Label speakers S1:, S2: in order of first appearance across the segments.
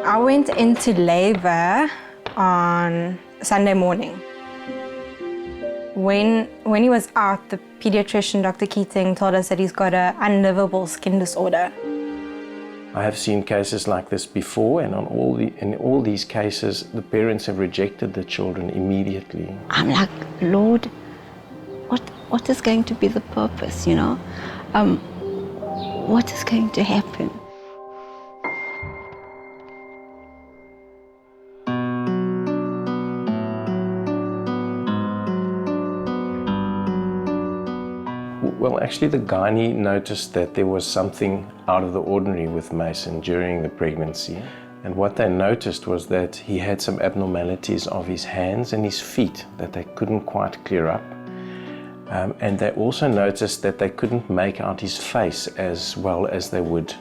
S1: I went into labor on Sunday morning. When he was out, the pediatrician, Dr. Keating, told us that he's got an unlivable skin disorder.
S2: I have seen cases like this before, and in all these cases, the parents have rejected the children immediately.
S3: I'm like, Lord, what is going to be the purpose, you know? What is going to happen?
S2: Well, actually, the gynae noticed that there was something out of the ordinary with Mason during the pregnancy. And what they noticed was that he had some abnormalities of his hands and his feet that they couldn't quite clear up. And they also noticed that they couldn't make out his face as well as they would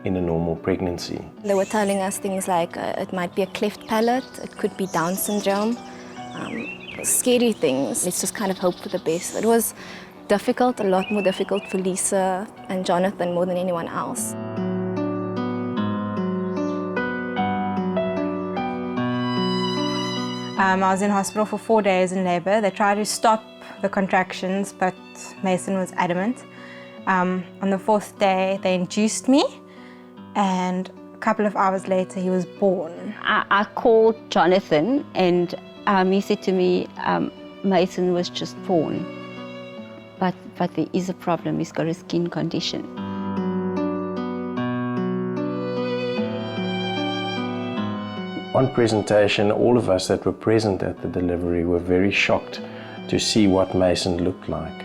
S2: in a normal pregnancy.
S4: They were telling us things like it might be a cleft palate, it could be Down syndrome, scary things. Let's just kind of hope for the best. It was difficult, a lot more difficult for Lisa and Jonathan more than anyone else.
S1: I was in hospital for 4 days in labor. They tried to stop the contractions, but Mason was adamant. On the 4th day, they induced me, and a couple of hours later, he was born.
S3: I called Jonathan, and he said to me, Mason was just born. But there is a problem, he's got a skin condition.
S2: On presentation, all of us that were present at the delivery were very shocked to see what Mason looked like.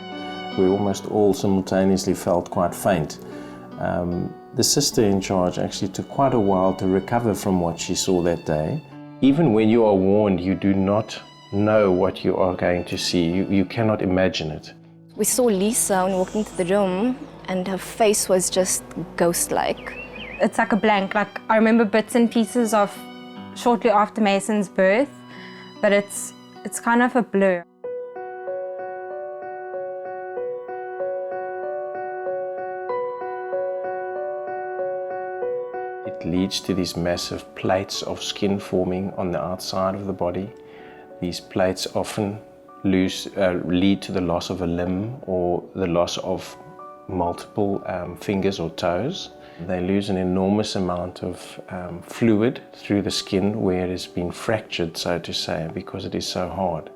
S2: We almost all simultaneously felt quite faint. The sister in charge actually took quite a while to recover from what she saw that day. Even when you are warned, you do not know what you are going to see. You cannot imagine it.
S4: We saw Lisa when we walked into the room, and her face was just ghost-like.
S1: It's like a blank. Like, I remember bits and pieces of shortly after Mason's birth, but it's kind of a blur.
S2: It leads to these massive plates of skin forming on the outside of the body. These plates often lead to the loss of a limb or the loss of multiple fingers or toes. They lose an enormous amount of fluid through the skin where it has been fractured, so to say, because it is so hard.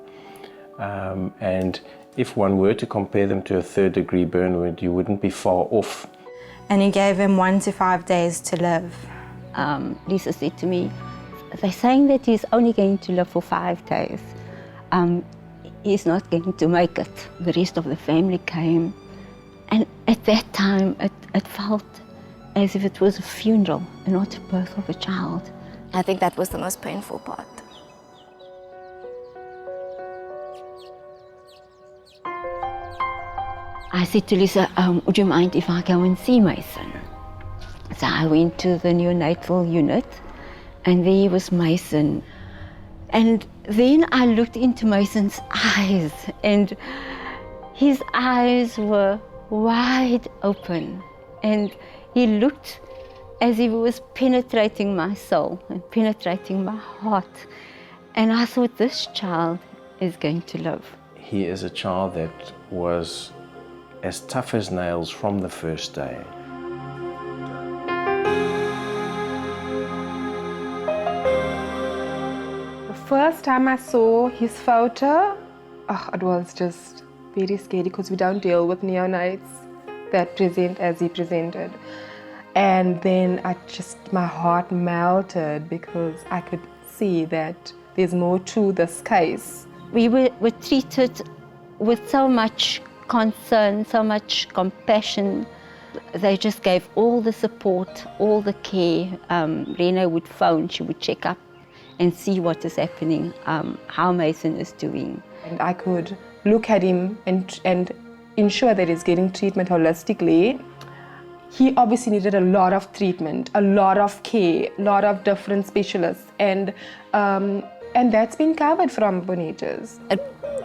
S2: And if one were to compare them to a 3rd-degree burn wound, you wouldn't be far off.
S1: And he gave him 1 to 5 days to live.
S3: Lisa said to me, they're saying that he's only going to live for 5 days. He's not going to make it. The rest of the family came, and at that time it felt as if it was a funeral and not the birth of a child.
S4: I think that was the most painful part.
S3: I said to Lisa, would you mind if I go and see Mason? So I went to the neonatal unit, and there was Mason. And then I looked into Mason's eyes, and his eyes were wide open, and he looked as if he was penetrating my soul and penetrating my heart. And I thought, this child is going to live.
S2: He is a child that was as tough as nails from the first day.
S5: First time I saw his photo, it was just very scary because we don't deal with neonates that present as he presented. And then my heart melted because I could see that there's more to this case.
S3: We were treated with so much concern, so much compassion. They just gave all the support, all the care. Rena would phone, she would check up and see what is happening, how Mason is doing.
S5: And I could look at him and ensure that he's getting treatment holistically. He obviously needed a lot of treatment, a lot of care, a lot of different specialists, and that's been covered from Bonitas.
S4: It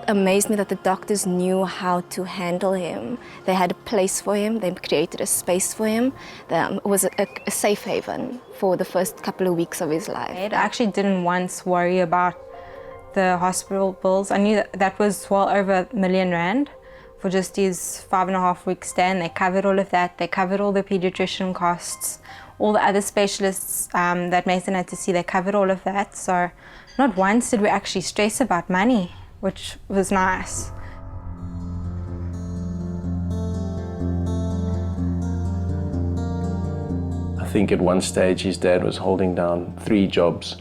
S4: amazed me that the doctors knew how to handle him. They had a place for him, they created a space for him. It was a safe haven for the first couple of weeks of his life.
S1: I actually didn't once worry about the hospital bills. I knew that was well over R1 million for just his 5.5-week stay, and they covered all of that. They covered all the pediatrician costs, all the other specialists that Mason had to see, they covered all of that. So not once did we actually stress about money, which was nice.
S2: I think at one stage his dad was holding down 3 jobs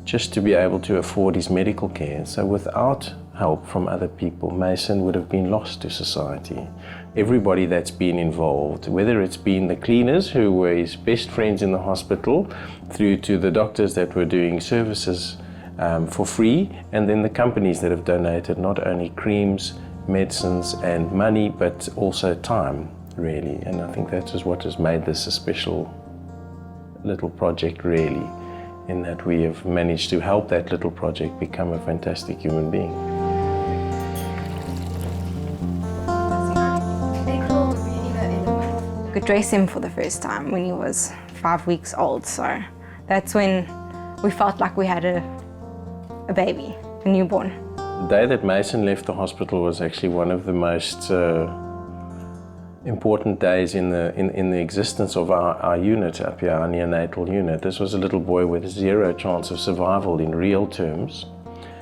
S2: just to be able to afford his medical care. So without help from other people, Mason would have been lost to society. Everybody that's been involved, whether it's been the cleaners who were his best friends in the hospital, through to the doctors that were doing services for free, and then the companies that have donated not only creams, medicines and money, but also time, really. And I think that is what has made this a special little project, really, in that we have managed to help that little project become a fantastic human being.
S1: I could dress him for the first time when he was 5 weeks old, so that's when we felt like we had a baby, a newborn.
S2: The day that Mason left the hospital was actually one of the most important days in the existence of our unit up here, our neonatal unit. This was a little boy with 0 chance of survival in real terms,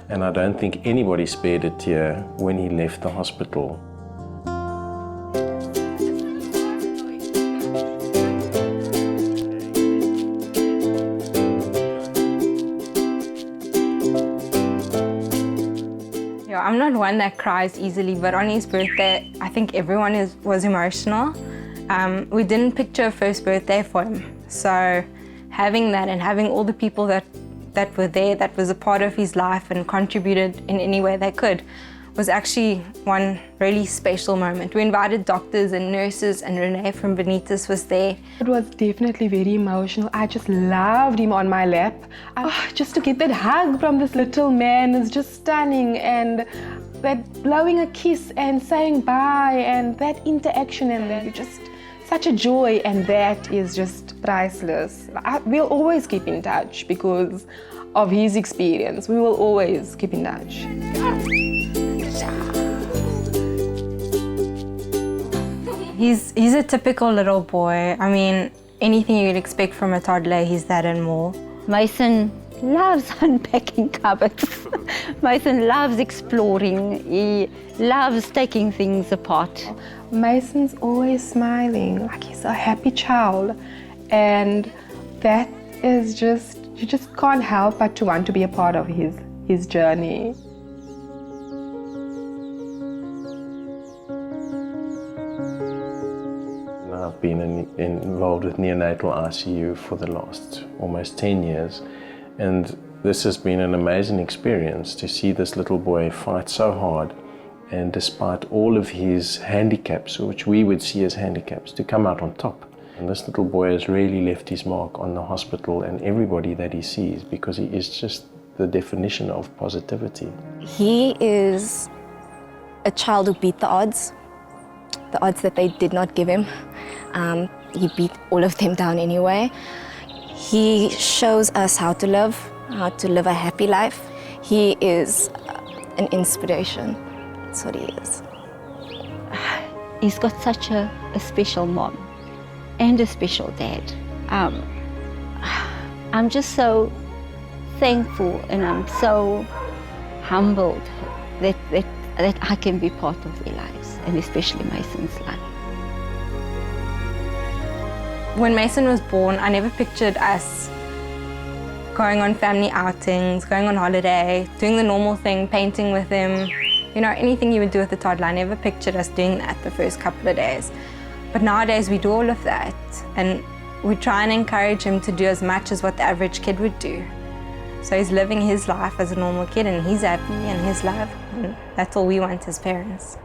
S2: and I don't think anybody spared a tear when he left the hospital.
S1: I'm not one that cries easily, but on his birthday, I think everyone was emotional. We didn't picture a first birthday for him, so having that and having all the people that were there, that was a part of his life and contributed in any way they could, was actually one really special moment. We invited doctors and nurses, and Renee from Bonitas was there.
S5: It was definitely very emotional. I just loved him on my lap. Just to get that hug from this little man is just stunning, and that blowing a kiss and saying bye and that interaction, and then just such a joy, and that is just priceless. We'll always keep in touch because of his experience. We will always keep in touch.
S1: He's a typical little boy. I mean, anything you'd expect from a toddler, he's that and more.
S3: Mason loves unpacking cupboards. Mason loves exploring. He loves taking things apart.
S5: Mason's always smiling, like he's a happy child. And that is just, you just can't help but to want to be a part of his journey.
S2: I've been involved with neonatal ICU for the last almost 10 years, and this has been an amazing experience to see this little boy fight so hard, and despite all of his handicaps, which we would see as handicaps, to come out on top. And this little boy has really left his mark on the hospital and everybody that he sees, because he is just the definition of positivity.
S4: He is a child who beat the odds that they did not give him. He beat all of them down anyway. He shows us how to live a happy life. He is an inspiration. That's what he is.
S3: He's got such a special mom and a special dad. I'm just so thankful, and I'm so humbled that I can be part of their lives, and especially Mason's life.
S1: When Mason was born, I never pictured us going on family outings, going on holiday, doing the normal thing, painting with him, you know, anything you would do with a toddler. I never pictured us doing that the first couple of days. But nowadays we do all of that, and we try and encourage him to do as much as what the average kid would do. So he's living his life as a normal kid, and he's happy in his life, and that's all we want as parents.